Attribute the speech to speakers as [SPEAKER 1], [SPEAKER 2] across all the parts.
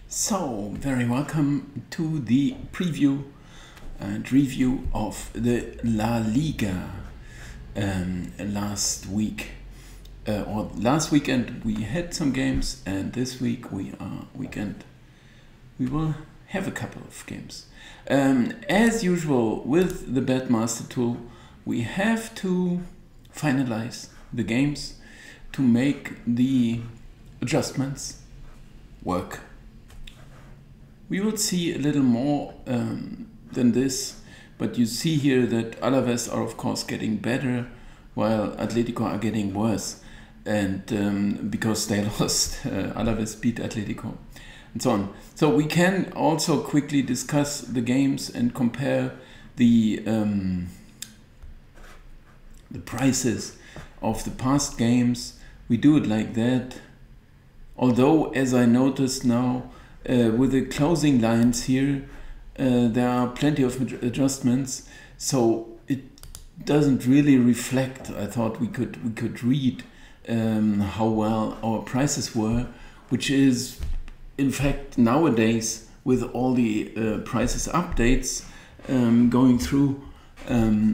[SPEAKER 1] So, very welcome to the preview and review of the La Liga. Last weekend we had some games, and this week we will have a couple of games. As usual with the Betmaster Tool, we have to finalize the games to make the adjustments work. We will see a little more than this, but you see here that Alaves are of course getting better, while Atletico are getting worse, and because they lost, Alaves beat Atletico, and so on. So we can also quickly discuss the games and compare the prices of the past games. We do it like that. Although, as I noticed now, with the closing lines here, there are plenty of adjustments, so it doesn't really reflect. I thought we could read how well our prices were, which is, in fact, nowadays with all the prices updates going through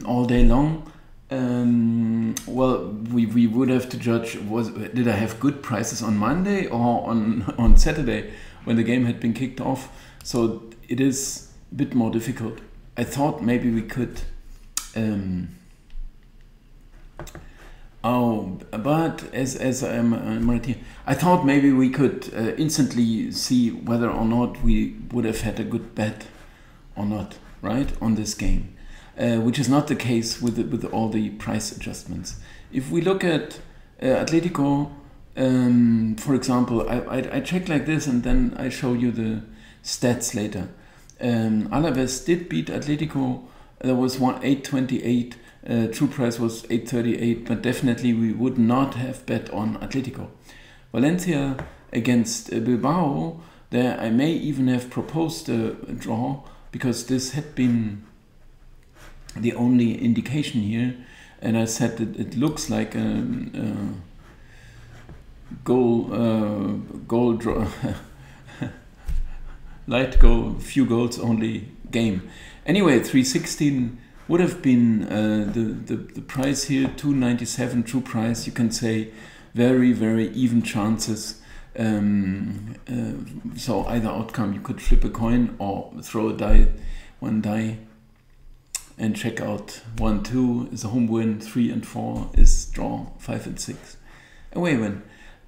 [SPEAKER 1] all day long. Well, we would have to judge, did I have good prices on Monday or on Saturday when the game had been kicked off? So it is a bit more difficult. I thought maybe we could but as I'm right here, I thought maybe we could instantly see whether or not we would have had a good bet or not, right, on this game. Which is not the case with all the price adjustments. If we look at Atletico, for example, I check like this and then I show you the stats later. Alaves did beat Atletico. There was 828. True price was 838, but definitely we would not have bet on Atletico. Valencia against Bilbao, there I may even have proposed a draw, because this had been the only indication here, and I said that it looks like a goal draw, light goal, few goals only game. Anyway, 316 would have been the price here. 297 true price. You can say very even chances. So either outcome, you could flip a coin or throw a die, one die, and check out 1-2 is a home win, 3 and 4 is draw, 5 and 6 away win.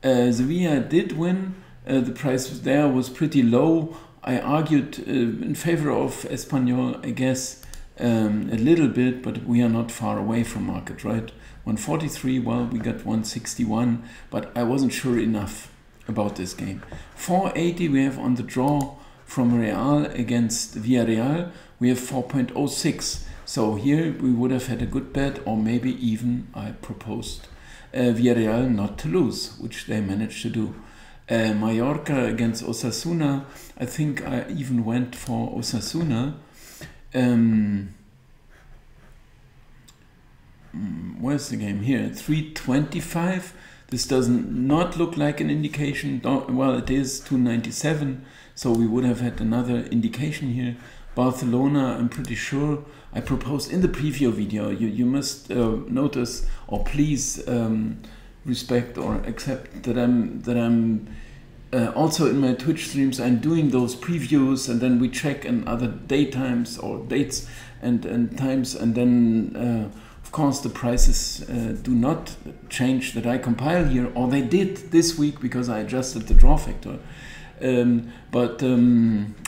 [SPEAKER 1] Sevilla did win. The price there was pretty low. I argued in favor of Espanyol, I guess, a little bit, but we are not far away from market, right? 143, well, we got 161, but I wasn't sure enough about this game. 480 we have on the draw from Real against Villarreal. We have 4.06. So here we would have had a good bet, or maybe even I proposed Villarreal not to lose, which they managed to do. Mallorca against Osasuna, I think I even went for Osasuna. Where's the game here? 325. This does not look like an indication. Well, it is 297, so we would have had another indication here. Barcelona, I'm pretty sure I proposed in the preview video. You must notice, or please respect or accept that I'm also in my Twitch streams. I'm doing those previews, and then we check in other daytimes or dates and times, and then of course the prices do not change that I compile here, or they did this week because I adjusted the draw factor. But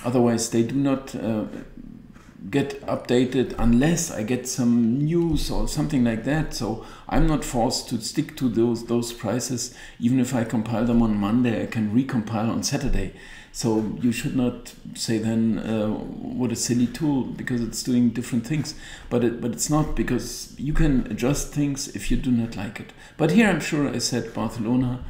[SPEAKER 1] otherwise they do not get updated unless I get some news or something like that. So I'm not forced to stick to those prices. Even if I compile them on Monday, I can recompile on Saturday. So you should not say then what a silly tool, because it's doing different things. But it's not, because you can adjust things if you do not like it. But here I'm sure I said Barcelona.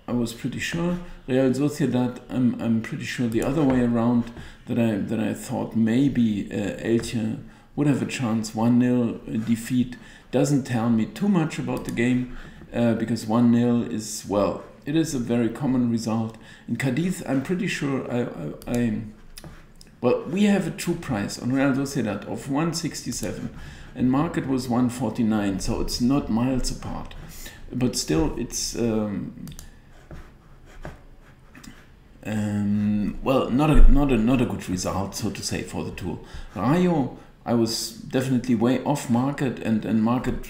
[SPEAKER 1] I was pretty sure. Real Sociedad, I'm pretty sure the other way around, that I thought maybe Elche would have a chance. 1-0 defeat doesn't tell me too much about the game, because 1-0 is, well, it is a very common result. In Cadiz, I'm pretty sure well, we have a true price on Real Sociedad of 167 and market was 149, so it's not miles apart. But still, it's well, not a good result, so to say, for the tool. Rayo, I was definitely way off market, and market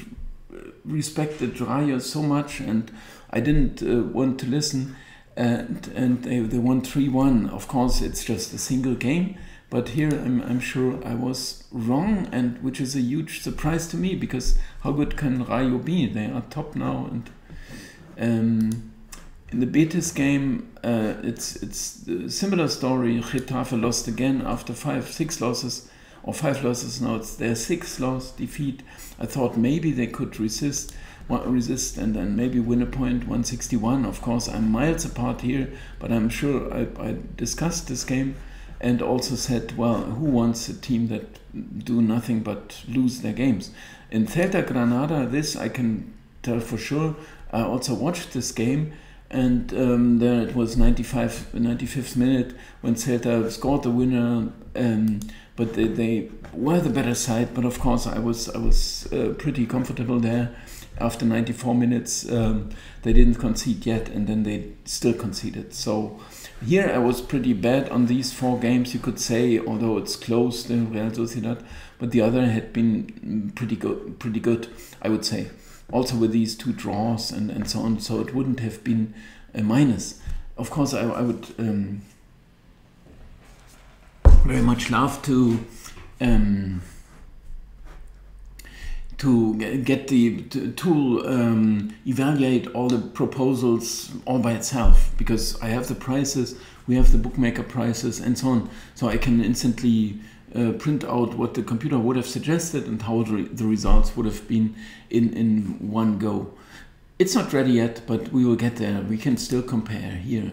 [SPEAKER 1] respected Rayo so much, and I didn't want to listen. And they won 3-1. Of course, it's just a single game, but here I'm sure I was wrong, and which is a huge surprise to me, because how good can Rayo be? They are top now, and in the Betis game, it's a similar story. Getafe lost again after 5 losses. Now it's their 6th loss defeat. I thought maybe they could resist and then maybe win a point. 161. Of course, I'm miles apart here, but I'm sure I discussed this game and also said, well, who wants a team that do nothing but lose their games? In Celta Granada, this I can tell for sure. I also watched this game, and there it was 95th minute when Celta scored the winner. But they were the better side. But of course, I was pretty comfortable there. After 94 minutes, they didn't concede yet, and then they still conceded. So here I was pretty bad on these 4 games, you could say, although it's close to Real Sociedad. But the other had been pretty good, I would say. Also with these 2 draws and so on, so it wouldn't have been a minus. Of course, I would very much love to get the tool evaluate all the proposals all by itself, because I have the prices, we have the bookmaker prices and so on, so I can instantly print out what the computer would have suggested and how the results would have been in one go. It's not ready yet, but we will get there. We can still compare here.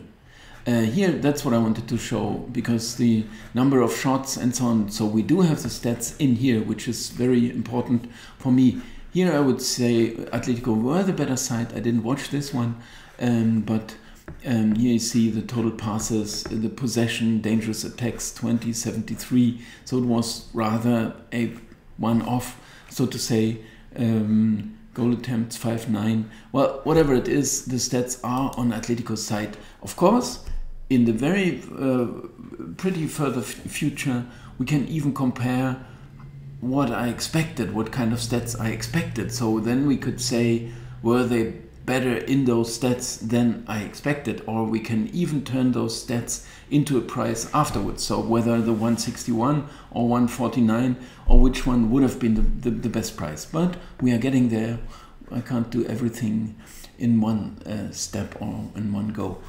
[SPEAKER 1] Here, that's what I wanted to show, because the number of shots and so on, so we do have the stats in here, which is very important for me. Here I would say Atletico were the better side. I didn't watch this one, but here you see the total passes, the possession, dangerous attacks, 20-73, so it was rather a one-off, so to say. Goal attempts 5-9. Well, whatever it is, the stats are on Atletico's side. Of course, in the very pretty further future, we can even compare what I expected, what kind of stats I expected. So then we could say, were they better in those stats than I expected? Or we can even turn those stats into a price afterwards. So whether the 161 or 149 or which one would have been the best price. But we are getting there. I can't do everything in one step or in one go.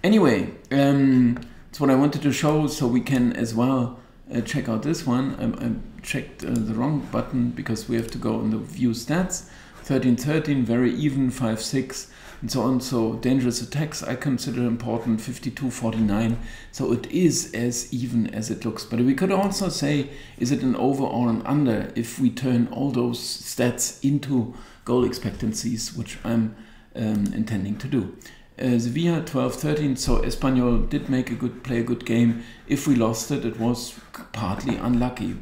[SPEAKER 1] Anyway, that's what I wanted to show, so we can as well check out this one. I checked the wrong button because we have to go on the view stats. 13-13, very even, 5-6, and so on. So dangerous attacks I consider important, 52-49. So it is as even as it looks. But we could also say, is it an over or an under if we turn all those stats into goal expectancies, which I'm intending to do. Sevilla 12-13, so Espanyol did play a good game. If we lost it, it was partly unlucky.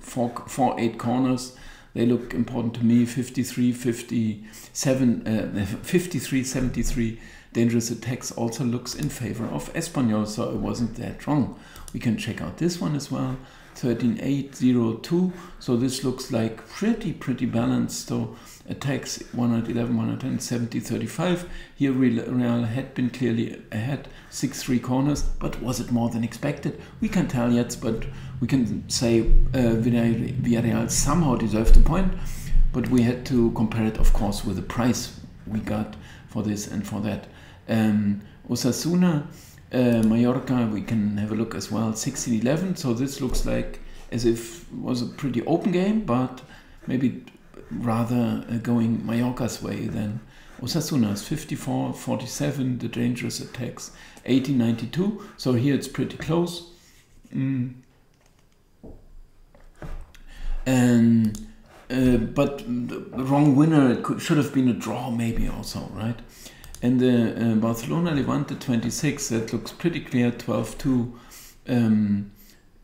[SPEAKER 1] 4-8 corners. They look important to me. 53-73 dangerous attacks also looks in favor of Espanyol, so it wasn't that wrong. We can check out this one as well. 13-8-0-2. So this looks like pretty balanced. So attacks 111, 110, 70-35. Here Real had been clearly ahead. 6-3 corners, but was it more than expected? We can't tell yet, but we can say Villarreal somehow deserved a point, but we had to compare it, of course, with the price we got for this and for that. Osasuna, Mallorca, we can have a look as well. 16-11, so this looks like as if it was a pretty open game, but maybe rather going Mallorca's way than Osasuna's. 54-47, the dangerous attacks. 18-92, so here it's pretty close. But the wrong winner, it should have been a draw maybe also, right? And the Barcelona Levante 26, that looks pretty clear, 12-2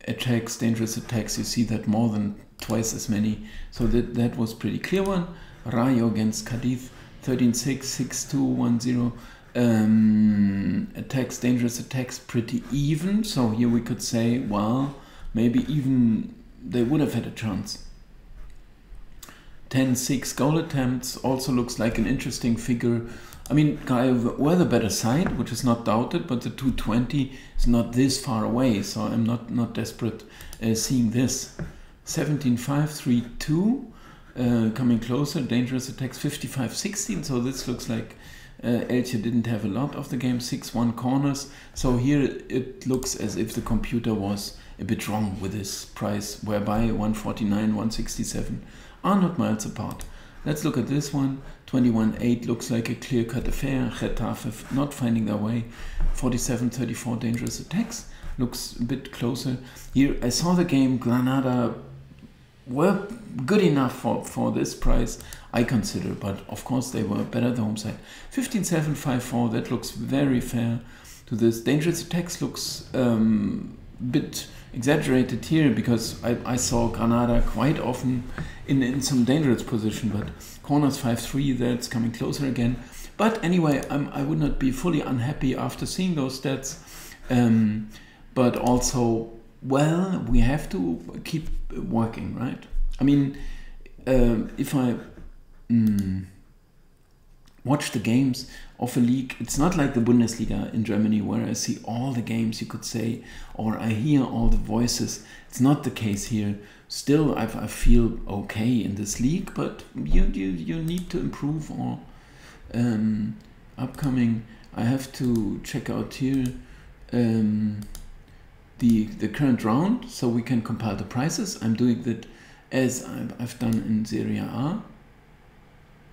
[SPEAKER 1] attacks, dangerous attacks. You see that more than twice as many. So that was pretty clear one. Rayo against Cadiz, 13-6, 6-2, 1-0. Attacks, dangerous attacks, pretty even. So here we could say, well, maybe even they would have had a chance. 10-6 goal attempts also looks like an interesting figure. I mean, were the better side, which is not doubted, but the 220 is not this far away, so I'm not desperate seeing this. 17-5, 3-2, coming closer, dangerous attacks, 55-16, so this looks like Elche didn't have a lot of the game, 6-1 corners, so here it looks as if the computer was a bit wrong with this price, whereby 149, 167 are not miles apart. Let's look at this one. 21-8 looks like a clear-cut affair. Getafe not finding their way. 47-34 dangerous attacks. Looks a bit closer. Here I saw the game. Granada were good enough for this price, I consider. But of course they were better the home side. 15-7, 5-4. That looks very fair to this. Dangerous attacks looks a bit exaggerated here because I saw Granada quite often in some dangerous position, but corners 5-3, that's coming closer again. But anyway, I would not be fully unhappy after seeing those stats, but also, well, we have to keep working, right? I mean, if I watch the games of a league, it's not like the Bundesliga in Germany where I see all the games, you could say, or I hear all the voices. It's not the case here. Still, I feel okay in this league, but you need to improve. Or upcoming, I have to check out here the current round, so we can compile the prices. I'm doing that as I've done in Serie A,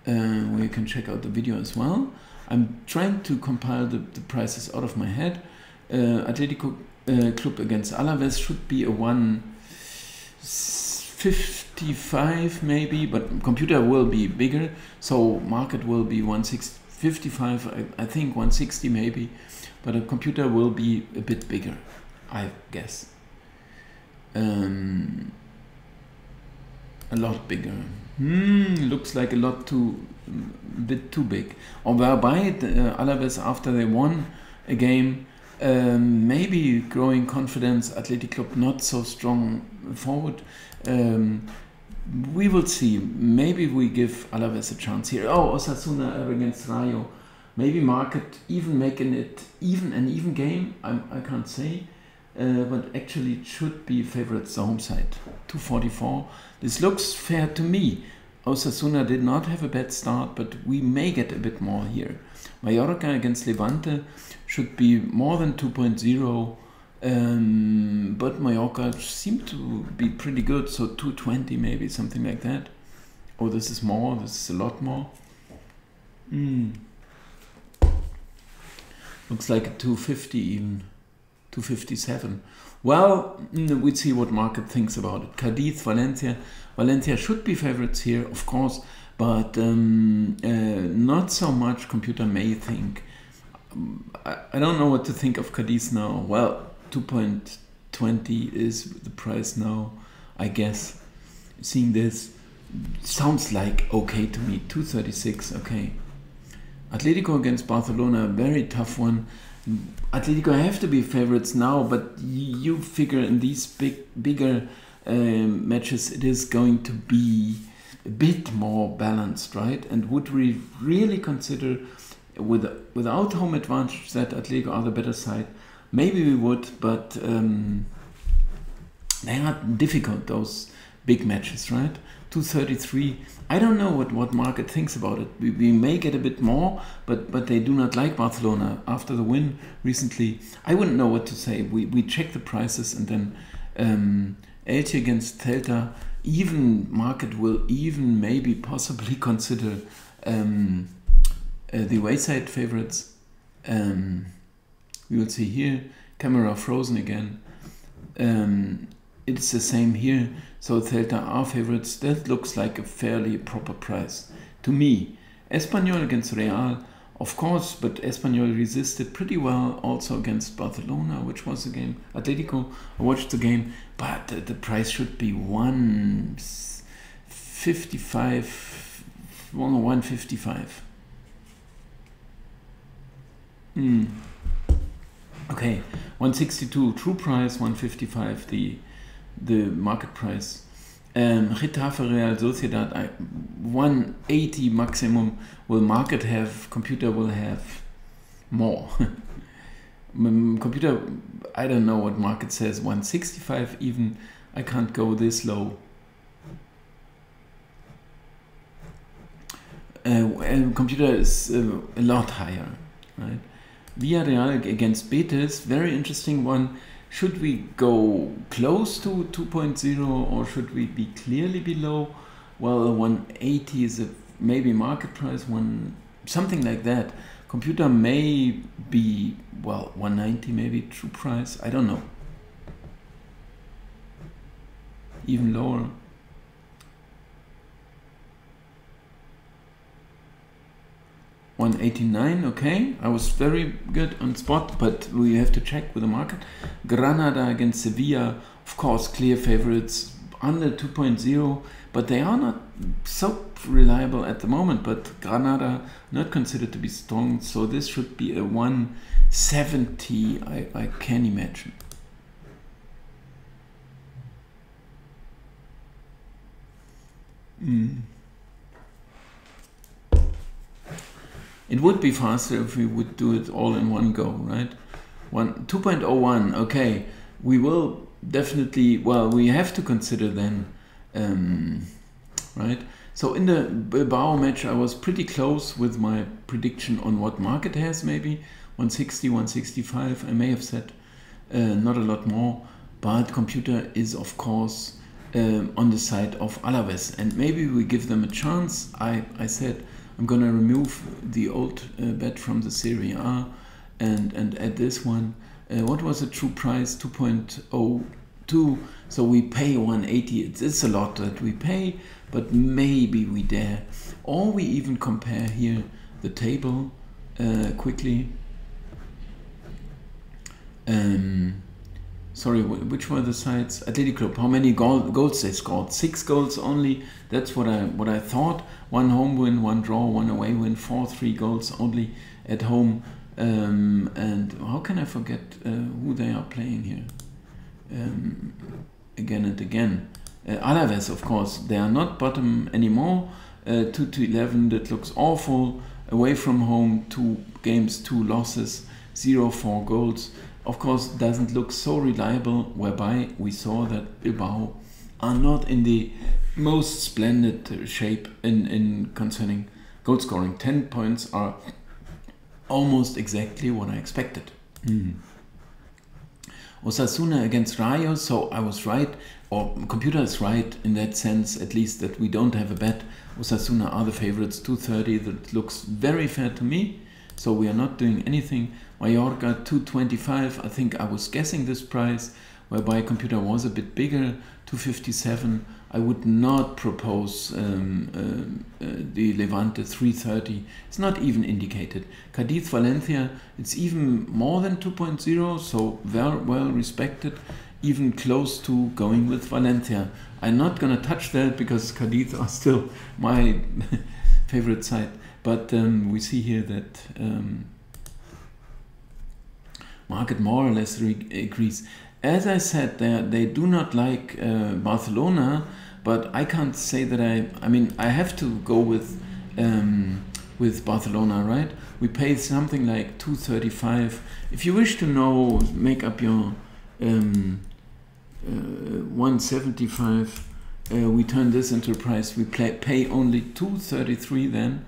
[SPEAKER 1] where you can check out the video as well. I'm trying to compile the prices out of my head. Atletico Club against Alaves should be a 155 maybe, but computer will be bigger, so market will be 155, I think 160 maybe, but a computer will be a bit bigger, I guess. A lot bigger. Looks like a bit too big. Or whereby Alaves, after they won a game, maybe growing confidence, Athletic Club not so strong forward. We will see. Maybe we give Alaves a chance here. Oh, Osasuna against Rayo. Maybe market even making it an even game. I can't say. But actually it should be favorites the home side. 244. This looks fair to me. Osasuna did not have a bad start, but we may get a bit more here. Mallorca against Levante should be more than 2.0, but Mallorca seemed to be pretty good, so 220 maybe, something like that. Oh, this is more, this is a lot more. Looks like a 250 even, 257. Well, we'll see what market thinks about it. Cadiz, Valencia. Valencia should be favorites here, of course, but not so much computer may think. I don't know what to think of Cadiz now. Well, 2.20 is the price now, I guess. Seeing this sounds like okay to me. 236, okay. Atletico against Barcelona, very tough one. Atletico have to be favorites now, but you figure in these bigger matches it is going to be a bit more balanced, right? And would we really consider without home advantage that Atletico are the better side? Maybe we would, but they are difficult, those big matches, right? 233. I don't know what market thinks about it. We may get a bit more, but they do not like Barcelona after the win recently. I wouldn't know what to say. We check the prices, and then Elche against Celta, even market will even maybe possibly consider the wayside favorites. We will see here, camera frozen again. It's the same here, so Celta are favorites. That looks like a fairly proper price to me. Espanyol against Real Of course, but Espanyol resisted pretty well also against Barcelona, which was the game. Atletico, I watched the game, but the price should be 155, 155. Okay, 162 true price, 155 the market price. Getafe Real Sociedad, 180 maximum. Will market have, computer will have more. Computer, I don't know what market says, 165 even. I can't go this low. And computer is a lot higher, right? Villarreal against Betis, very interesting one. Should we go close to 2.0 or should we be clearly below? Well, 180 is a maybe market price, something like that. Computer may be, well, 190 maybe true price, I don't know. Even lower. $189, okay, I was very good on spot, but we have to check with the market. Granada against Sevilla, of course, clear favorites, under 2.0, but they are not so reliable at the moment, but Granada not considered to be strong, so this should be a 170, I can imagine. It would be faster if we would do it all in one go, right? 2.01, okay. We will definitely, well, we have to consider then, right? So in the Bilbao match, I was pretty close with my prediction on what market has, maybe 160, 165. I may have said not a lot more, but computer is, of course, on the side of Alaves, and maybe we give them a chance. I said, I'm going to remove the old bet from the Serie A and add this one. What was the true price? 2.02. So we pay 180. It's a lot that we pay, but maybe we dare. Or we even compare here the table quickly. Sorry, which were the sides? Athletic Club. How many goals they scored? 6 goals only. That's what I thought. 1 home win, 1 draw, 1 away win, 3 goals only at home. And how can I forget who they are playing here? Again and again. Alaves, of course, they are not bottom anymore. 2-11, that looks awful. Away from home, 2 games, 2 losses, 0-4 goals. Of course, doesn't look so reliable, whereby we saw that Bilbao are not in the most splendid shape in concerning goal scoring. 10 points are almost exactly what I expected. Osasuna against Rayo, so I was right, or computer is right in that sense, at least, that we don't have a bet. Osasuna are the favorites, 230, that looks very fair to me, so we are not doing anything. Mallorca 225, I think I was guessing this price, whereby computer was a bit bigger, 257. I would not propose the Levante 330. It's not even indicated. Cadiz Valencia, it's even more than 2.0, so very well respected, even close to going with Valencia. I'm not going to touch that because Cadiz are still my favorite side. But we see here that market more or less agrees. As I said, they do not like Barcelona, but I can't say that I mean, I have to go with Barcelona, right? We pay something like 235. If you wish to know, make up your 175. We turn this into a price. We pay only 233 then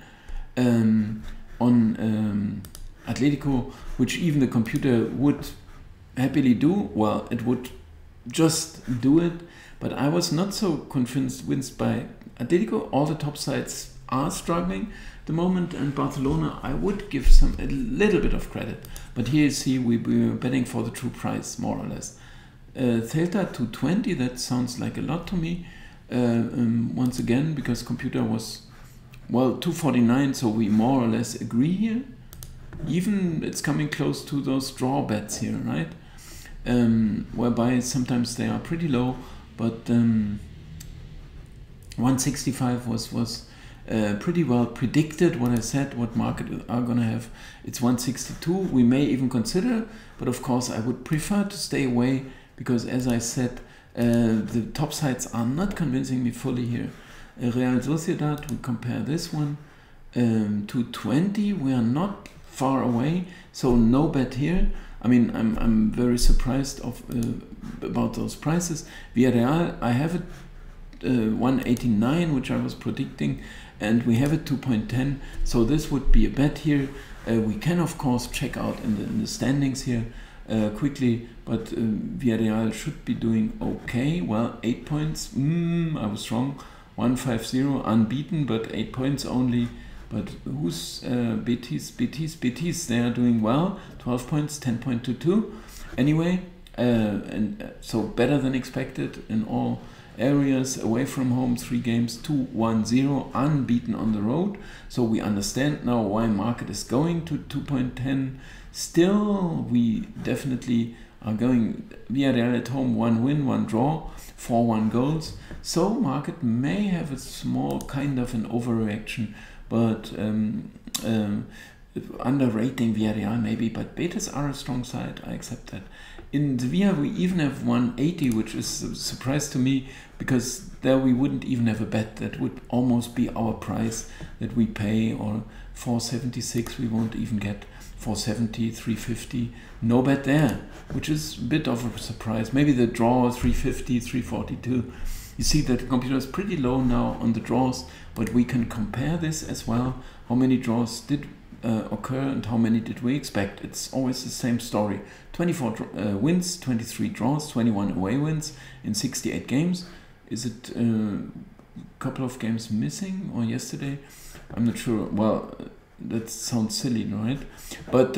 [SPEAKER 1] on Atletico, which even the computer would happily do. Well, it would just do it, but I was not so convinced by Atletico. All the top sides are struggling at the moment, and Barcelona I would give a little bit of credit, but here you see we were betting for the true price more or less. Celta 220, that sounds like a lot to me, once again, because computer was, well, 249, so we more or less agree here. even it's coming close to those draw bets here, right? Whereby sometimes they are pretty low, but 165 was pretty well predicted. What I said, what market are going to have, it's 162. We may even consider, but of course I would prefer to stay away because, as I said, the top sides are not convincing me fully here. Real Sociedad, we compare this one to 20. We are not far away, so no bet here. I mean, I'm very surprised about those prices. Villarreal, I have it 189, which I was predicting, and we have it 2.10. So this would be a bet here. We can of course check out in the standings here quickly, but Villarreal should be doing okay. Well, 8 points. I was wrong. 150 unbeaten, but 8 points only. But who's Betis? Betis, they are doing well. 12 points, 10.22. Anyway, so better than expected in all areas. Away from home, 3 games, 2-1-0, unbeaten on the road. So we understand now why market is going to 2.10. Still, we definitely are going Villarreal at home, 1 win, 1 draw, 4-1 goals. So market may have a small kind of an overreaction, but underrating Villarreal maybe, but Betis are a strong side, I accept that. In Sevilla we even have 180, which is a surprise to me, because there we wouldn't even have a bet. That would almost be our price that we pay, or 476 we won't even get, 470, 350, no bet there, which is a bit of a surprise. Maybe the draw 350, 342. You see that the computer is pretty low now on the draws, but we can compare this as well. How many draws did occur and how many did we expect? It's always the same story. 24 wins, 23 draws, 21 away wins in 68 games. Is it a couple of games missing, or yesterday? I'm not sure. Well, that sounds silly, right? But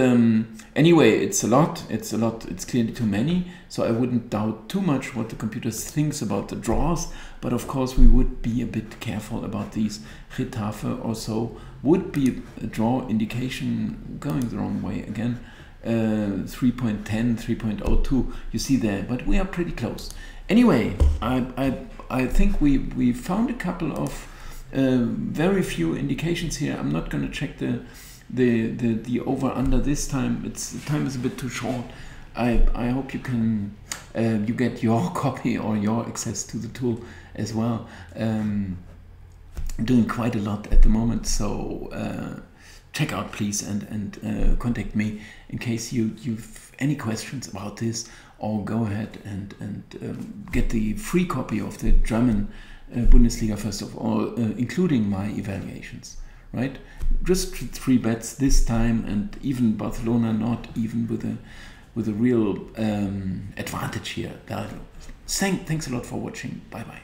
[SPEAKER 1] anyway, it's a lot. It's clearly too many. So I wouldn't doubt too much what the computer thinks about the draws. But of course, we would be a bit careful about these. Getafe or so would be a draw indication going the wrong way again. 3.10, 3.02. You see there, but we are pretty close. Anyway, I think we found a couple of very few indications here. I'm not going to check the over under this time. The time is a bit too short. I hope you can you get your copy or your access to the tool as well. Doing quite a lot at the moment, so check out please and contact me in case you've any questions about this, or go ahead and get the free copy of the German Bundesliga first of all, including my evaluations, right? Just 3 bets this time, and even Barcelona not even with a real advantage here. Thanks a lot for watching. Bye bye.